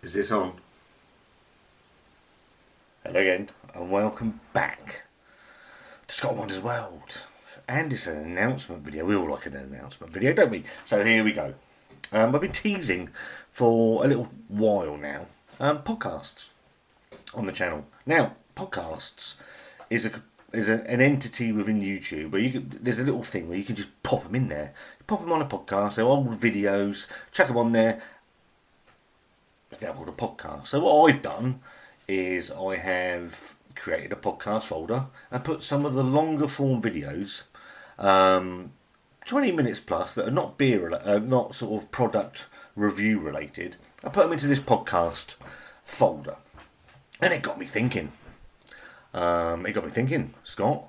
Is this on? Hello again, and welcome back to Scott Wanda's World. And it's an announcement video. We all like an announcement video, don't we? So here we go. I've been teasing for a little while now podcasts on the channel. Now, podcasts is an entity within YouTube where there's a little thing where you can just pop them in there. You pop them on a podcast, they're old videos, chuck them on there. It's now called a podcast. So what I've done is I have created a podcast folder and put some of the longer form videos, 20 minutes plus, that are not not sort of product review related. I put them into this podcast folder, and it got me thinking. Scott,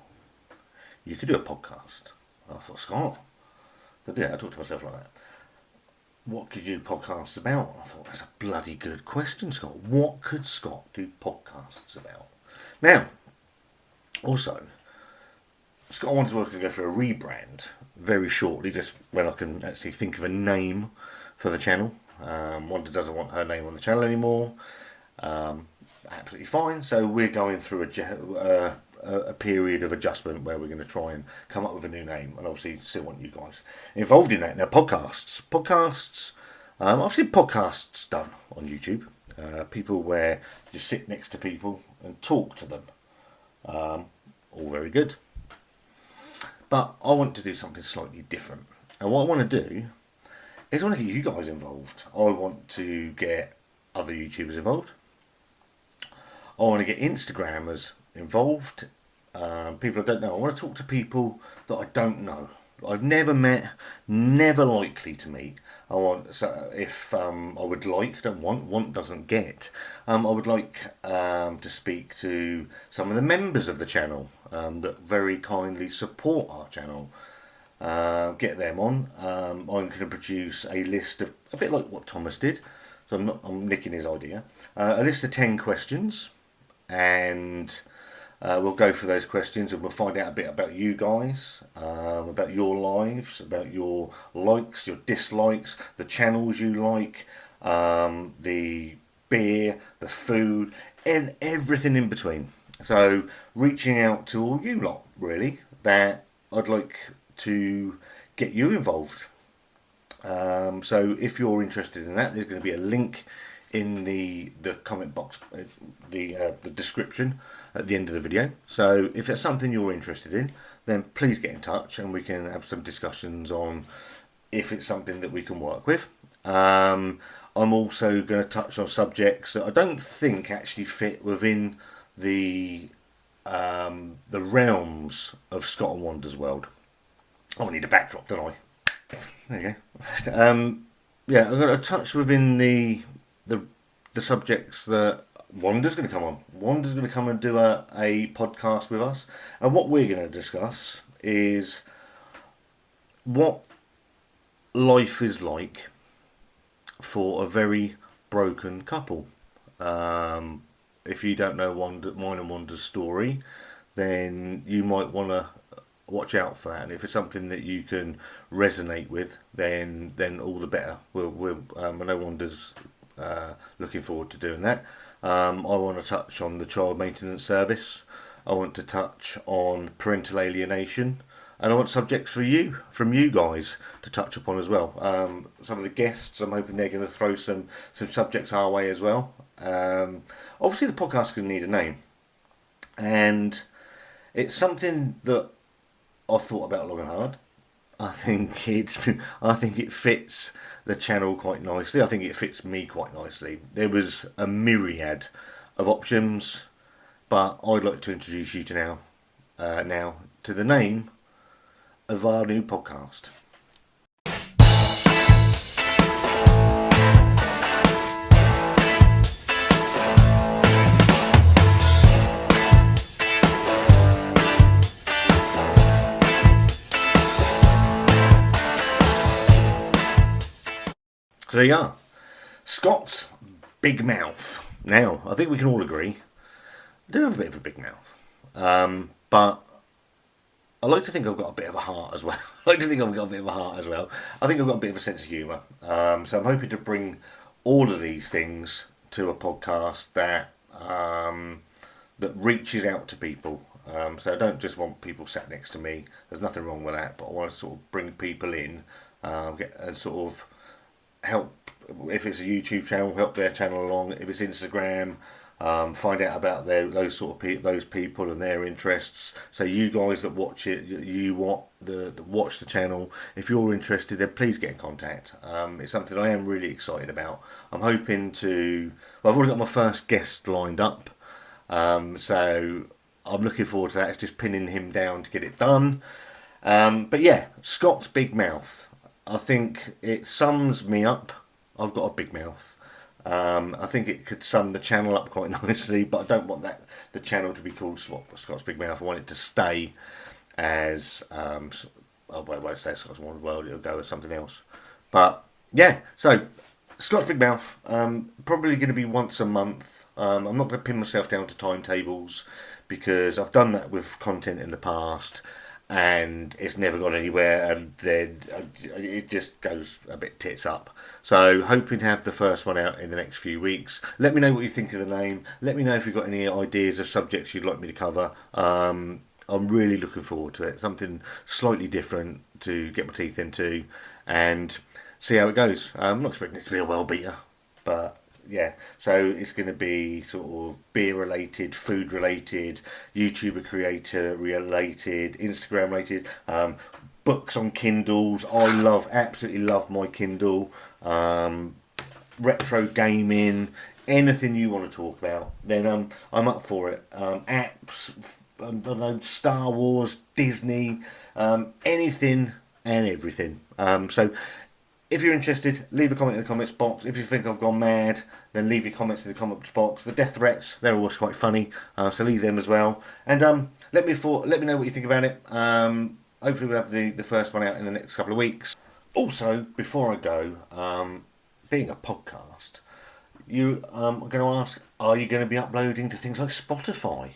you could do a podcast. And I thought, Scott, but yeah, I talked to myself like that. What could you do podcasts about? I thought, that's a bloody good question, Scott. What could Scott do podcasts about? Now, also, Scott Wanda's World going to go for a rebrand very shortly, just when I can actually think of a name for the channel. Wanda doesn't want her name on the channel anymore. Absolutely fine. So we're going through a period of adjustment where we're going to try and come up with a new name, and obviously still want you guys involved in that. Now, podcasts. I've seen podcasts done on YouTube. People where you sit next to people and talk to them. All very good. But I want to do something slightly different. And what I want to do is I want to get you guys involved. I want to get other YouTubers involved. I want to get Instagrammers involved. People I don't know. I want to talk to people that I don't know. I've never met, never likely to meet. I want, so if I would like, don't want doesn't get. I would like to speak to some of the members of the channel that very kindly support our channel. Get them on. I'm going to produce a list of, a bit like what Thomas did. So I'm nicking his idea. A list of 10 questions, and we'll go through those questions and we'll find out a bit about you guys, about your lives, about your likes, your dislikes, the channels you like, the beer, the food, and everything in between. So reaching out to all you lot, really, that I'd like to get you involved. So if you're interested in that, there's going to be a link in the comment box, the description at the end of the video. So if that's something you're interested in, then please get in touch and we can have some discussions on if it's something that we can work with. I'm also going to touch on subjects that I don't think actually fit within the realms of Scott and Wanda's World. Oh, I need a backdrop, don't I? There you go. Yeah, I'm going to touch within the subjects that Wanda's going to come on. Wanda's going to come and do a podcast with us, and what we're going to discuss is what life is like for a very broken couple. If you don't know mine and Wanda's story, then you might want to watch out for that. And if it's something that you can resonate with, then all the better. I know Wanda's looking forward to doing that. I want to touch on the child maintenance service. I want to touch on parental alienation, and I want subjects from you guys to touch upon as well. Some of the guests, I'm hoping they're going to throw some subjects our way as well. Obviously, the podcast can need a name, and it's something that I've thought about long and hard. I think it fits the channel quite nicely. I think it fits me quite nicely. There was a myriad of options, but I'd like to introduce you to now to the name of our new podcast. So there you are. Scott's big mouth. Now, I think we can all agree, I do have a bit of a big mouth. But I like to think I've got a bit of a heart as well. I like to think I've got a bit of a heart as well. I think I've got a bit of a sense of humour. So I'm hoping to bring all of these things to a podcast that that reaches out to people. So I don't just want people sat next to me. There's nothing wrong with that, but I want to sort of bring people in, and sort of help. If it's a YouTube channel, help their channel along. If it's Instagram, find out about those sort of those people and their interests. So you guys that watch it, watch the channel. If you're interested, then please get in contact. It's something I am really excited about. I'm hoping to. Well, I've already got my first guest lined up, so I'm looking forward to that. It's just pinning him down to get it done. But yeah, Scott's big mouth. I think it sums me up. I've got a big mouth. I think it could sum the channel up quite nicely, but I don't want the channel to be called Scott's Big Mouth. I want it to stay as I won't say Scott's One World. It'll go as something else. But yeah, so Scott's Big Mouth, probably going to be once a month. I'm not going to pin myself down to timetables because I've done that with content in the past and it's never gone anywhere, and then it just goes a bit tits up. So hoping to have the first one out in the next few weeks. Let me know what you think of the name. Let me know if you've got any ideas of subjects you'd like me to cover. I'm really looking forward to it. Something slightly different to get my teeth into and see how it goes. I'm not expecting it to be a well beater, but yeah, so it's going to be sort of beer related, food related, YouTuber creator related, Instagram related, books on Kindles. I absolutely love my Kindle. Retro gaming, anything you want to talk about, then I'm up for it. Apps, I don't know, Star Wars, Disney, anything and everything. So if you're interested, leave a comment in the comments box. If you think I've gone mad, then leave your comments in the comments box. The death threats, they're always quite funny, so leave them as well. And let me know what you think about it. Hopefully we'll have the first one out in the next couple of weeks. Also, before I go, being a podcast, I'm going to ask, are you going to be uploading to things like Spotify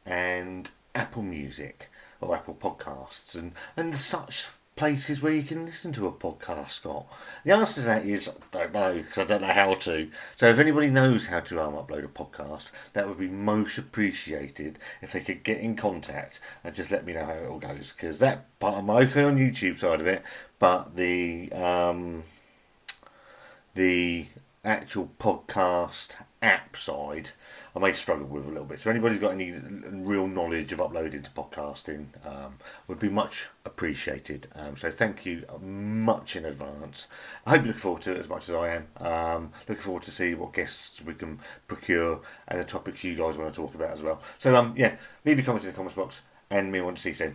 and Apple Music or Apple Podcasts and such places where you can listen to a podcast, Scott? The answer to that is I don't know, because I don't know how to. So if anybody knows how to upload a podcast, that would be most appreciated if they could get in contact and just let me know how it all goes, because that part I'm okay on YouTube side of it, but the actual podcast app side I may struggle with a little bit. So anybody's got any real knowledge of uploading to podcasting would be much appreciated. So thank you much in advance. I hope you look forward to it as much as I am. Looking forward to see what guests we can procure and the topics you guys want to talk about as well. So yeah, leave your comments in the comments box and me want to see you soon.